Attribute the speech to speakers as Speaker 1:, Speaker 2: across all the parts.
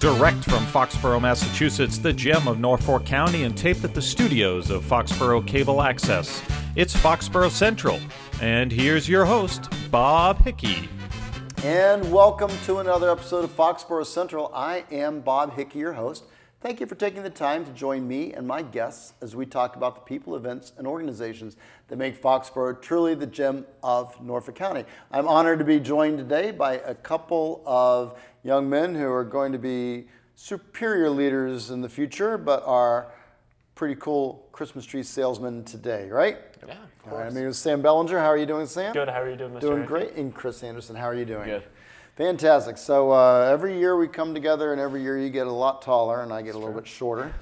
Speaker 1: Direct from Foxborough, Massachusetts, the gem of Norfolk County, and taped at the studios of Foxborough Cable Access. It's Foxborough Central, and here's your host, Bob Hickey.
Speaker 2: And welcome to another episode of Foxborough Central. I am Bob Hickey, your host. Thank you for taking the time to join me and my guests as we talk about the people, events, and organizations that make Foxborough truly the gem of Norfolk County. I'm honored to be joined today by a couple of young men who are going to be superior leaders in the future, but are pretty cool Christmas tree salesmen today, right?
Speaker 3: Yeah, of course.
Speaker 2: All right, I'm here with Sam Bellinger. How are you doing, Sam?
Speaker 3: Good. How are you doing, Mr.
Speaker 2: Doing
Speaker 3: Hickey?
Speaker 2: great. And KRIS Anderson, how are you doing?
Speaker 3: Good.
Speaker 2: Fantastic. So every year we come together, and every year you get a lot taller, and I get a little bit shorter.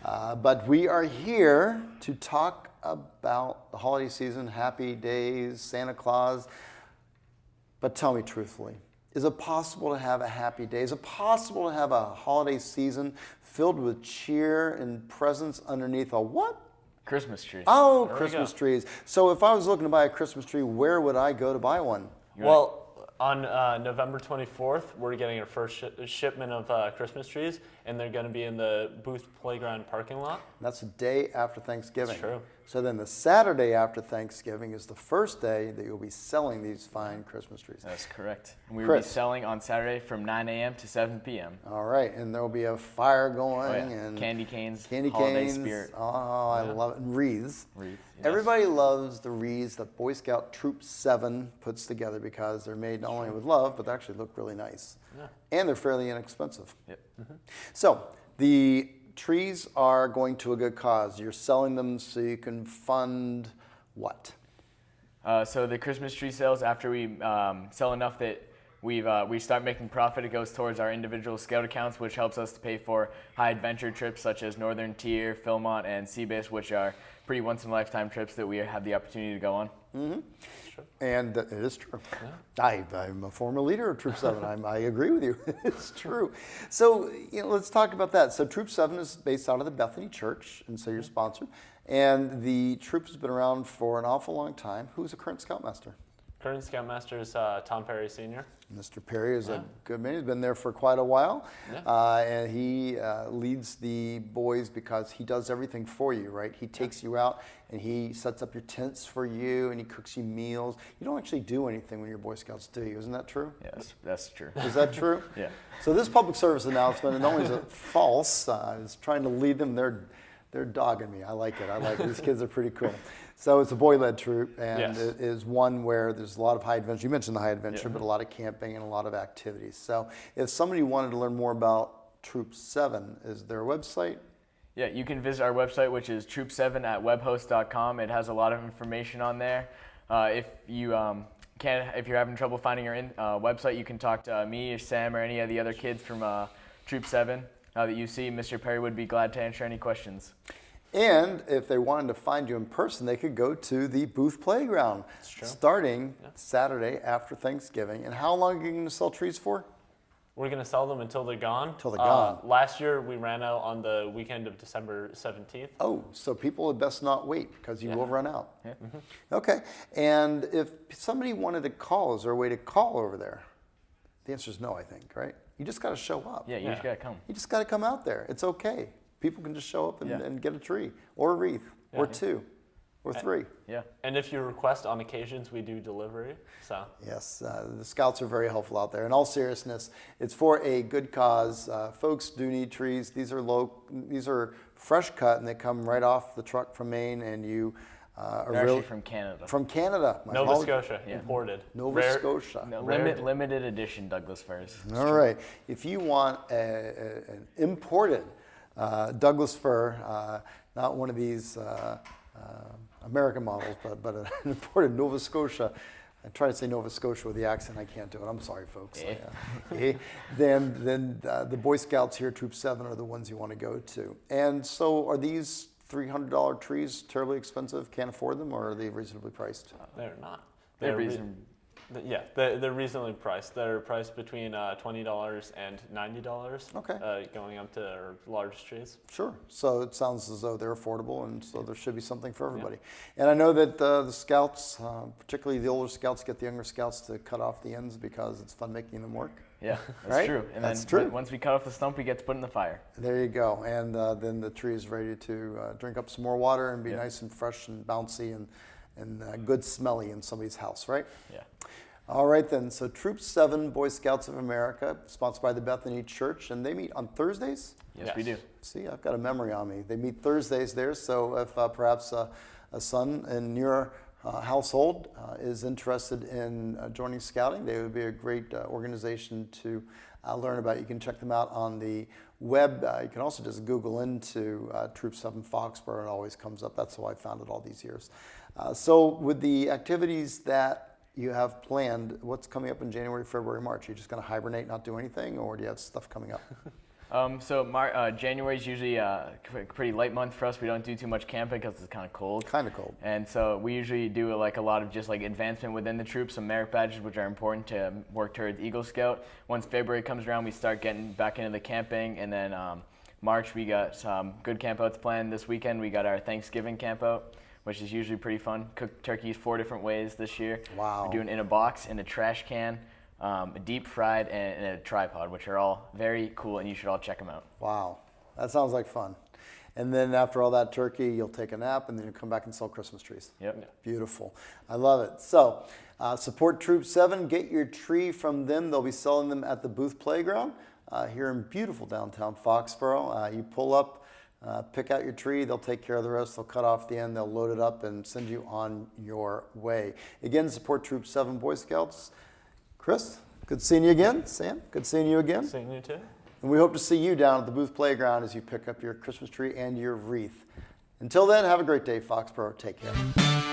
Speaker 2: But we are here to talk about the holiday season, happy days, Santa Claus. But tell me truthfully, is it possible to have a happy day? Is it possible to have a holiday season filled with cheer and presents underneath a what?
Speaker 4: Christmas trees.
Speaker 2: Oh,
Speaker 3: There we
Speaker 2: Christmas
Speaker 3: go.
Speaker 2: trees. So if I was looking to buy a Christmas tree, where would I go to buy one?
Speaker 3: Well, on November 24th, we're getting our first shipment of Christmas trees, and they're going to be in the Booth Playground parking lot.
Speaker 2: That's the day after Thanksgiving.
Speaker 3: That's true.
Speaker 2: So then the Saturday after Thanksgiving is the first day that you'll be selling these fine Christmas trees.
Speaker 4: That's correct. And we will be
Speaker 2: KRIS.
Speaker 4: selling on Saturday from 9 a.m. to 7 p.m.
Speaker 2: All right, and there'll be a fire going
Speaker 4: Oh, yeah.
Speaker 2: and
Speaker 4: Candy canes,
Speaker 2: candy
Speaker 4: holiday
Speaker 2: canes.
Speaker 4: spirit.
Speaker 2: Oh, I love it. And wreaths.
Speaker 4: Wreath, yes.
Speaker 2: Everybody loves the wreaths that Boy Scout Troop 7 puts together because they're made not only with love, but they actually look really nice.
Speaker 3: Yeah.
Speaker 2: And they're fairly inexpensive.
Speaker 4: Yep.
Speaker 2: So the trees are going to a good cause. You're selling them so you can fund what?
Speaker 4: So the Christmas tree sales, after we sell enough that we start making profit, it goes towards our individual scout accounts, which helps us to pay for high adventure trips such as Northern Tier, Philmont, and Seabase, which are pretty once-in-a-lifetime trips that we have the opportunity to go on.
Speaker 2: And it is true. I'm a former leader of Troop 7. I agree with you. It's true. So let's talk about that. So Troop 7 is based out of the Bethany Church, and so you're sponsored. And the troop has been around for an awful long time. Who's the current Scoutmaster?
Speaker 3: Current Scoutmaster is Tom Perry Sr.
Speaker 2: Mr. Perry is a good man. He's been there for quite a while. And he leads the boys because he does everything for you, right? He takes you out and he sets up your tents for you and he cooks you meals. You don't actually do anything when you're Boy Scouts, do you? Isn't that true?
Speaker 4: Yes, that's true.
Speaker 2: Is that true?
Speaker 4: Yeah.
Speaker 2: So this public service announcement, and not only is it false, is trying to lead them. They're dogging me. I like it. These kids are pretty cool. So it's a boy-led troop, and
Speaker 3: Yes.
Speaker 2: it is one where there's a lot of high adventure. You mentioned the high adventure, but a lot of camping and a lot of activities. So if somebody wanted to learn more about Troop 7, is there a website?
Speaker 4: Yeah, you can visit our website, which is troop7@webhost.com. It has a lot of information on there. If you're having trouble finding our website, you can talk to me or Sam or any of the other kids from Troop 7 that you see. Mr. Perry would be glad to answer any questions.
Speaker 2: And if they wanted to find you in person, they could go to the Booth Playground starting Saturday after Thanksgiving. And how long are you going to sell trees for?
Speaker 3: We're going to sell them until they're gone.
Speaker 2: Until they're gone.
Speaker 3: Last year, we ran out on the weekend of December 17th.
Speaker 2: Oh, so people had best not wait because you will run out.
Speaker 4: Yeah.
Speaker 2: Okay, and if somebody wanted to call, is there a way to call over there? The answer is no, I think, right? You just got to show up.
Speaker 4: Yeah, you just gotta come.
Speaker 2: You just got to come out there. It's okay. People can just show up and get a tree or a wreath or two or three.
Speaker 4: Yeah.
Speaker 3: And if you request on occasions, we do delivery. So
Speaker 2: Yes, the Scouts are very helpful out there. In all seriousness, it's for a good cause. Folks do need trees. These are fresh cut, and they come right off the truck from Maine, and you
Speaker 4: They're actually from Canada.
Speaker 2: From Canada.
Speaker 3: Nova Scotia, imported.
Speaker 2: Nova Scotia.
Speaker 4: No,
Speaker 3: Rare-
Speaker 4: limited edition Douglas firs.
Speaker 2: All right. If you want an imported Douglas fir, not one of these American models, but an imported Nova Scotia. I try to say Nova Scotia with the accent. I can't do it. I'm sorry, folks. Then the Boy Scouts here, Troop 7, are the ones you want to go to. And so are these $300 trees terribly expensive? Can't afford them, or are they reasonably priced?
Speaker 3: They're not.
Speaker 4: They're reasonable.
Speaker 3: They're reasonably priced. They're priced between $20 and $90.
Speaker 2: Okay.
Speaker 3: Going up to our large trees.
Speaker 2: Sure. So it sounds as though they're affordable, and so there should be something for everybody. And I know that the Scouts, particularly the older Scouts, get the younger Scouts to cut off the ends because it's fun making them work.
Speaker 4: Yeah, that's
Speaker 2: Right?
Speaker 4: true. And
Speaker 2: That's
Speaker 4: then
Speaker 2: true.
Speaker 4: once we cut off the stump, we get to put it in the fire.
Speaker 2: There you go. And then the tree is ready to drink up some more water and be
Speaker 4: Yeah.
Speaker 2: nice and fresh and bouncy and good smelly in somebody's house, right?
Speaker 4: Yeah.
Speaker 2: All right then. So Troop 7 Boy Scouts of America, sponsored by the Bethany Church, and they meet on Thursdays?
Speaker 4: Yes, we do.
Speaker 2: See, I've got a memory on me. They meet Thursdays there, so if perhaps a son in your household is interested in joining scouting, they would be a great organization to learn about. You can check them out on the web. You can also just Google into Troop 7 Foxborough, and it always comes up. That's how I found it all these years. So with the activities that you have planned, what's coming up in January, February, March? Are you just going to hibernate, not do anything, or do you have stuff coming up?
Speaker 4: January is usually a pretty light month for us. We don't do too much camping because it's kind of cold.
Speaker 2: Kind of cold.
Speaker 4: And so we usually do like a lot of just like advancement within the troops, some merit badges, which are important to work towards Eagle Scout. Once February comes around, we start getting back into the camping. And then March, we got some good campouts planned. This weekend, we got our Thanksgiving campout, which is usually pretty fun. Cook turkeys 4 different ways this year.
Speaker 2: Wow.
Speaker 4: We're doing in a box, in a trash can, deep fried, and a tripod, which are all very cool, and you should all check them out.
Speaker 2: Wow, that sounds like fun. And then after all that turkey, you'll take a nap, and then you'll come back and sell Christmas trees.
Speaker 4: Yep.
Speaker 2: Beautiful. I love it. So support Troop 7. Get your tree from them. They'll be selling them at the Booth Playground here in beautiful downtown Foxborough. You pull up, pick out your tree. They'll take care of the rest. They'll cut off the end. They'll load it up and send you on your way. Again, support Troop 7 Boy Scouts. Chris, good seeing you again. Sam, good seeing you again.
Speaker 3: Seeing you too.
Speaker 2: And we hope to see you down at the Booth Playground as you pick up your Christmas tree and your wreath. Until then, have a great day, Foxborough. Take care.